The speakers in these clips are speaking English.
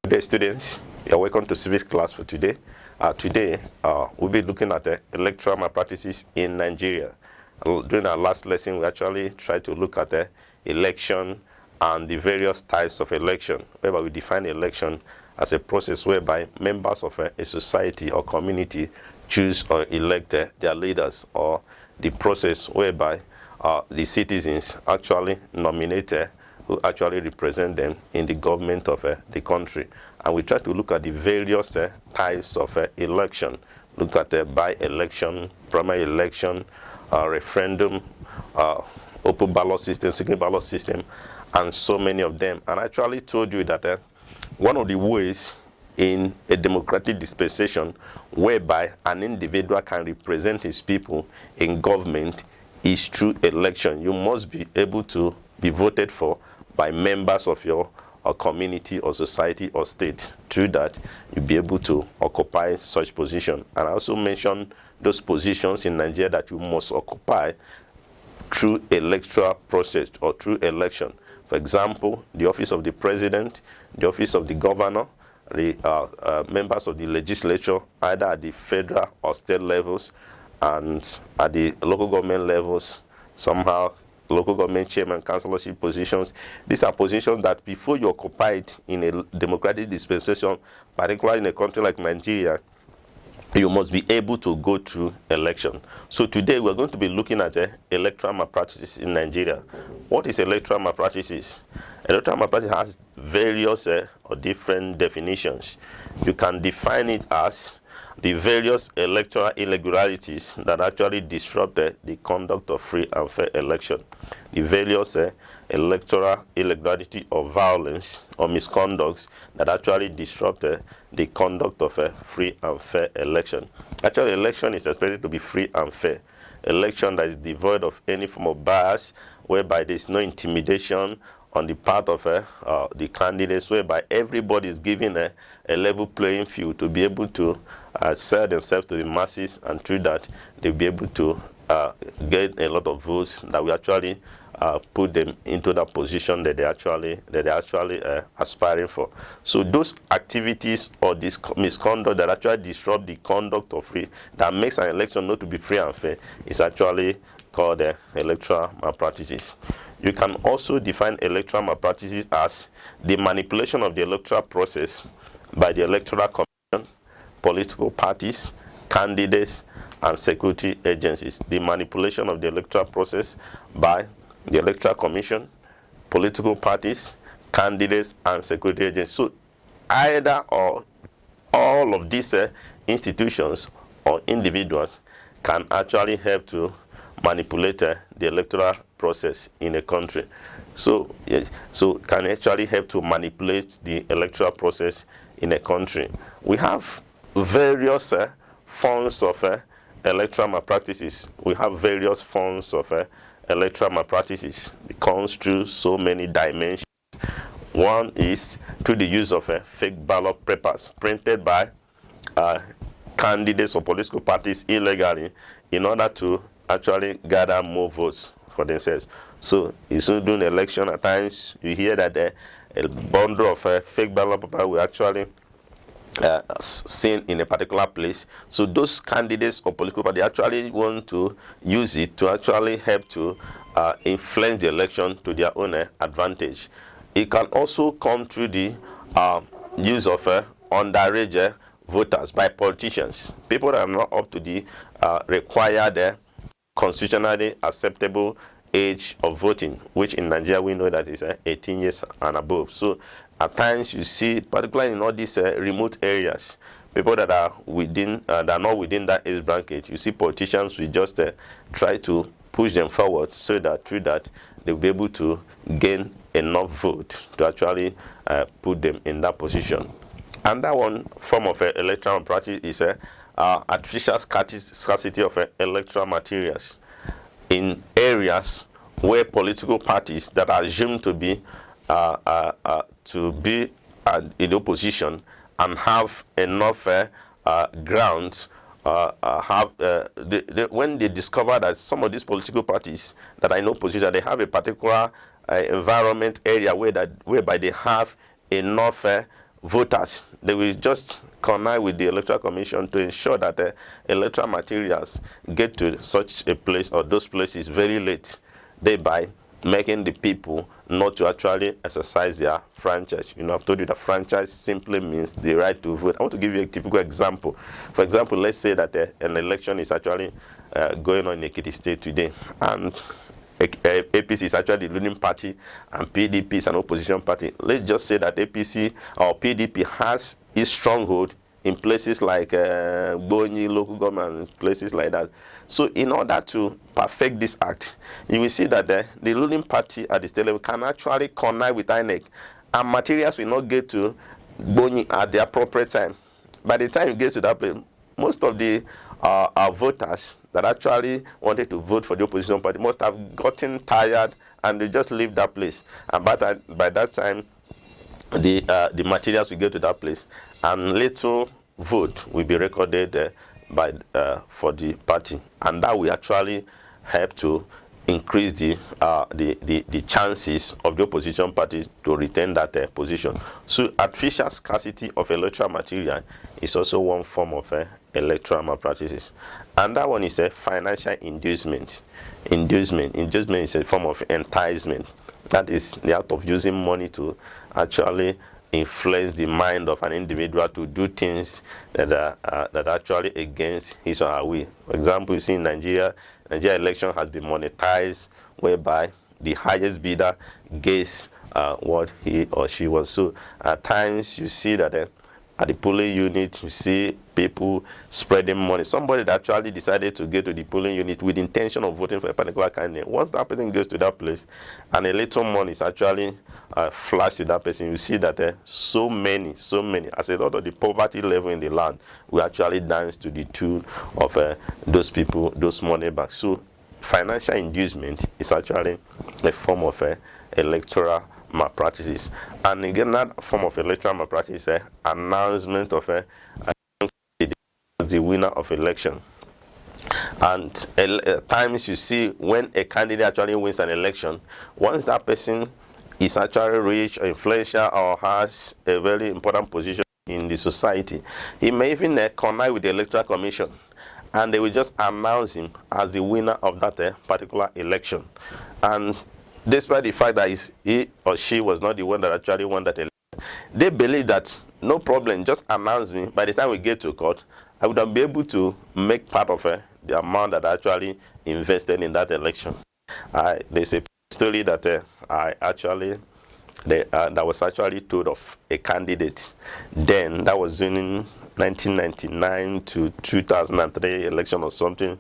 Good day, students. You're welcome to Civic class for today. Today, we'll be looking at electoral malpractices in Nigeria. During our last lesson, we actually tried to look at the election and the various types of election, whereby we define election as a process whereby members of a society or community choose or elect their leaders, or the process whereby the citizens actually nominate who actually represent them in the government of the country. And we try to look at the various types of election. Look at by-election, primary election, referendum, open ballot system, secret ballot system, and so many of them. And I actually told you that one of the ways in a democratic dispensation whereby an individual can represent his people in government is through election. You must be able to be voted for by members of your community or society or state. Through that, you'll be able to occupy such position. And I also mentioned those positions in Nigeria that you must occupy through electoral process or through election. For example, the office of the president, the office of the governor, the members of the legislature, either at the federal or state levels, and at the local government levels, somehow local government chairman, councillorship positions. These are positions that before you occupy it in a democratic dispensation, particularly in a country like Nigeria, you must be able to go through election. So today we're going to be looking at electoral malpractices in Nigeria. What is electoral malpractices? Electoral malpractice has various or different definitions. You can define it as the various electoral irregularities that actually disrupt the conduct of free and fair election. The various electoral irregularity or violence or misconducts that actually disrupt the conduct of a free and fair election. Actually, election is expected to be free and fair. Election that is devoid of any form of bias, whereby there is no intimidation on the part of the candidates, whereby everybody is given a level playing field to be able to sell themselves to the masses, and through that they'll be able to get a lot of votes that will actually put them into that position that they're actually aspiring for. So those activities or this misconduct that actually disrupt the conduct of free, that makes an election not to be free and fair, is actually called electoral malpractices. You can also define electoral malpractices as the manipulation of the electoral process by the Electoral Commission, political parties, candidates, and security agencies. The manipulation of the electoral process by the Electoral Commission, political parties, candidates, and security agencies. So either or all of these institutions or individuals can actually help to manipulate the electoral process in a country. So yes, so can actually help to manipulate the electoral process in a country. We have various forms of electoral malpractices. We have various forms of electoral malpractices. It comes through so many dimensions. One is through the use of fake ballot papers printed by candidates or political parties illegally in order to actually gather more votes for themselves. So it's during the election, at times you hear that a bundle of fake ballot paper will actually seen in a particular place. So those candidates or political party actually want to use it to actually help to influence the election to their own advantage. It can also come through the use of underage voters by politicians, people that are not up to the required constitutionally acceptable age of voting, which in Nigeria we know that is 18 years and above. So at times you see, particularly in all these remote areas, people that are within that are not within that age bracket, you see politicians will just try to push them forward so that through that they'll be able to gain enough vote to actually put them in that position. And that one form of electoral practice is artificial scarcity of electoral materials in areas where political parties that are assumed to be in opposition and have enough grounds when they discover that some of these political parties that are in opposition, they have a particular environment area whereby they have enough voters. They will just connive with the Electoral Commission to ensure that electoral materials get to such a place or those places very late, thereby making the people not to actually exercise their franchise. You know, I've told you that franchise simply means the right to vote. I want to give you a typical example. For example, let's say that an election is actually going on in Ekiti State today, and APC is actually the ruling party and PDP is an opposition party. Let's just say that APC or PDP has its stronghold in places like Bonyi, local government, places like that. So in order to perfect this act, you will see that the ruling party at the state level can actually connive with INEC, and materials will not get to Bonyi at the appropriate time. By the time it gets to that place, most of the voters that actually wanted to vote for the opposition party must have gotten tired and they just leave that place. And by that time, the materials will go to that place, and little vote will be recorded for the party, and that will actually help to increase the chances of the opposition party to retain that position. So artificial scarcity of electoral material is also one form of electoral malpractices. And that one is a financial inducement. Inducement is a form of enticement. That is the act of using money to actually influence the mind of an individual to do things that are actually against his or her will. For example, you see in Nigeria election has been monetized, whereby the highest bidder gets what he or she wants. So at times you see that at the polling unit, you see people spreading money. Somebody that actually decided to get to the polling unit with the intention of voting for a particular candidate. Once that person goes to that place and a little money is actually flashed to that person, you see that so many, as a lot of the poverty level in the land will actually dance to the tune of those people, those money back. So financial inducement is actually a form of electoral malpractices. And again, that form of electoral malpractice is announcement of the winner of election. And at times you see when a candidate actually wins an election, once that person is actually rich or influential or has a very important position in the society, he may even connive with the Electoral Commission, and they will just announce him as the winner of that particular election. And despite the fact that he or she was not the one that actually won that election, they believe that no problem, just announce me. By the time we get to court, I would be able to make part of the amount that I actually invested in that election. There's a story that that was actually told of a candidate. Then that was in 1999 to 2003 election or something.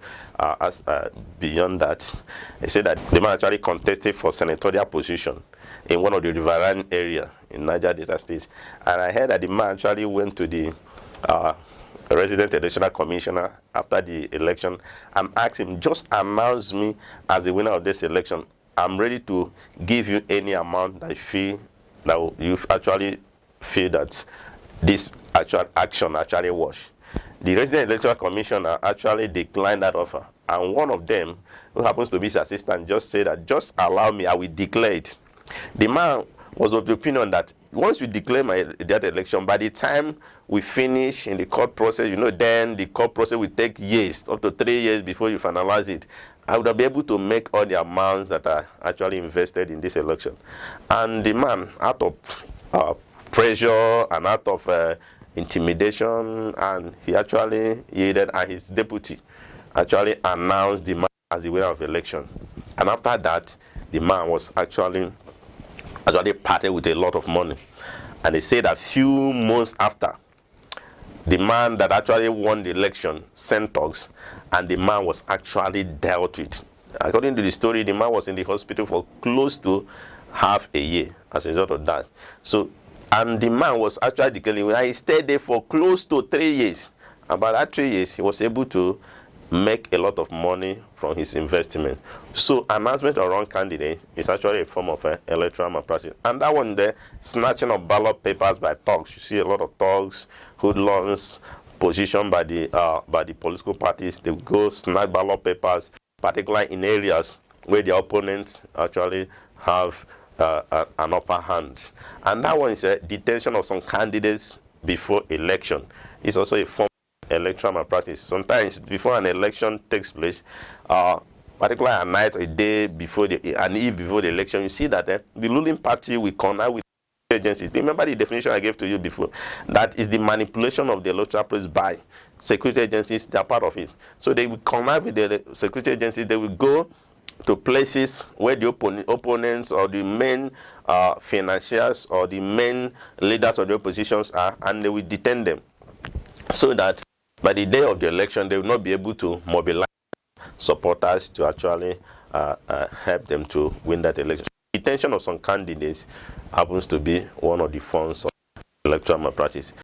Beyond that, they said that the man actually contested for senatorial position in one of the riverine area in Niger Delta State. And I heard that the man actually went to the resident electoral commissioner after the election and asked him, just announce me as the winner of this election. I'm ready to give you any amount that you actually feel that this actual action actually was. The resident electoral commissioner actually declined that offer, and one of them, who happens to be his assistant, just said that just allow me, I will declare it. The man was of the opinion that once you declare that election, by the time we finish in the court process, then the court process will take years, up to 3 years before you finalize it. I would be able to make all the amounts that are actually invested in this election. And the man, out of pressure and out of intimidation, and he actually yielded, and his deputy actually announced the man as the winner of the election. And after that, the man was actually parted with a lot of money. And they say that few months after, the man that actually won the election sent talks, and the man was actually dealt with. According to the story, the man was in the hospital for close to half a year as a result of that. So, and the man was actually declaring, he stayed there for close to 3 years. And by that 3 years, he was able to make a lot of money from his investment. So announcement of wrong candidate is actually a form of electoral malpractice. And that one there, snatching of ballot papers by thugs. You see a lot of thugs, hoodlums, positioned by the political parties. They go snatch ballot papers, particularly in areas where the opponents actually have an upper hand. And that one is a detention of some candidates before election. It's also a form of electoral malpractice. Sometimes before an election takes place, particularly a night or a day before an eve before the election, you see that the ruling party will connive with agencies. Remember the definition I gave to you before. That is the manipulation of the electoral process by security agencies. They are part of it. So they will connive with the security agencies. They will go to places where the opponents or the main financiers or the main leaders of the oppositions are, and they will detain them, so that by the day of the election they will not be able to mobilize supporters to actually help them to win that election. Detention of some candidates happens to be one of the forms of electoral malpractice.